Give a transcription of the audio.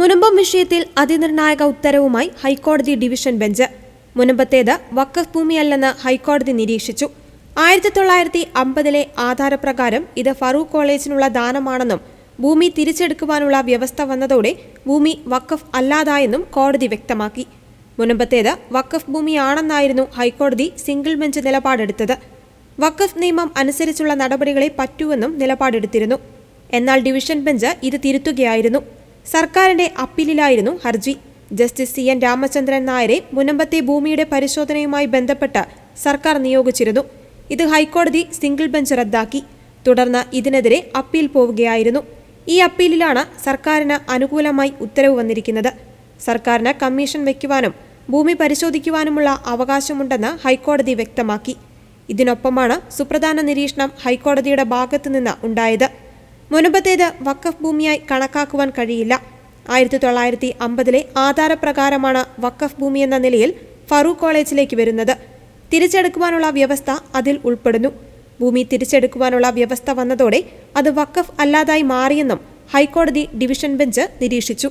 മുനമ്പം വിഷയത്തിൽ അതിനിർണായക ഉത്തരവുമായി ഹൈക്കോടതി division bench. മുനമ്പത്തേത് വഖഫ് ഭൂമിയല്ലെന്ന് ഹൈക്കോടതി നിരീക്ഷിച്ചു. 1950 ആധാരപ്രകാരം ഇത് ഫറൂഖ് കോളേജിനുള്ള ദാനമാണെന്നും ഭൂമി തിരിച്ചെടുക്കുവാനുള്ള വ്യവസ്ഥ വന്നതോടെ ഭൂമി വഖഫ് അല്ലാതായെന്നും കോടതി വ്യക്തമാക്കി. മുനമ്പത്തേത് വഖഫ് ഭൂമിയാണെന്നായിരുന്നു ഹൈക്കോടതി സിംഗിൾ ബെഞ്ച് നിലപാടെടുത്തത്. വഖഫ് നിയമം അനുസരിച്ചുള്ള നടപടികളെ പറ്റൂവെന്നും നിലപാടെടുത്തിരുന്നു. എന്നാൽ ഡിവിഷൻ ബെഞ്ച് ഇത് തിരുത്തുകയായിരുന്നു. സർക്കാരിന്റെ അപ്പീലിലായിരുന്നു ഹർജി. ജസ്റ്റിസ് CN രാമചന്ദ്രൻ നായരെ മുനമ്പത്തെ ഭൂമിയുടെ പരിശോധനയുമായി ബന്ധപ്പെട്ട് സർക്കാർ നിയോഗിച്ചിരുന്നു. ഇത് ഹൈക്കോടതി സിംഗിൾ ബെഞ്ച് റദ്ദാക്കി. തുടർന്ന് ഇതിനെതിരെ അപ്പീൽ പോവുകയായിരുന്നു. ഈ അപ്പീലിലാണ് സർക്കാരിന് അനുകൂലമായി ഉത്തരവ് വന്നിരിക്കുന്നത്. സർക്കാരിന് കമ്മീഷൻ വയ്ക്കുവാനും ഭൂമി പരിശോധിക്കുവാനുമുള്ള അവകാശമുണ്ടെന്ന് ഹൈക്കോടതി വ്യക്തമാക്കി. ഇതിനൊപ്പമാണ് സുപ്രധാന നിരീക്ഷണം ഹൈക്കോടതിയുടെ ഭാഗത്തുനിന്ന് ഉണ്ടായത്. മുനമ്പത്തേത് വഖഫ് ഭൂമിയായി കണക്കാക്കുവാൻ കഴിയില്ല. 1950 ആധാരപ്രകാരമാണ് വഖഫ് ഭൂമി എന്ന നിലയിൽ ഫറൂഖ് കോളേജിലേക്ക് വരുന്നത്. തിരിച്ചെടുക്കുവാനുള്ള വ്യവസ്ഥ അതിൽ ഉൾപ്പെടുന്നു. ഭൂമി തിരിച്ചെടുക്കുവാനുള്ള വ്യവസ്ഥ വന്നതോടെ അത് വഖഫ് അല്ലാതായി മാറിയെന്നും ഹൈക്കോടതി ഡിവിഷൻ ബെഞ്ച് നിരീക്ഷിച്ചു.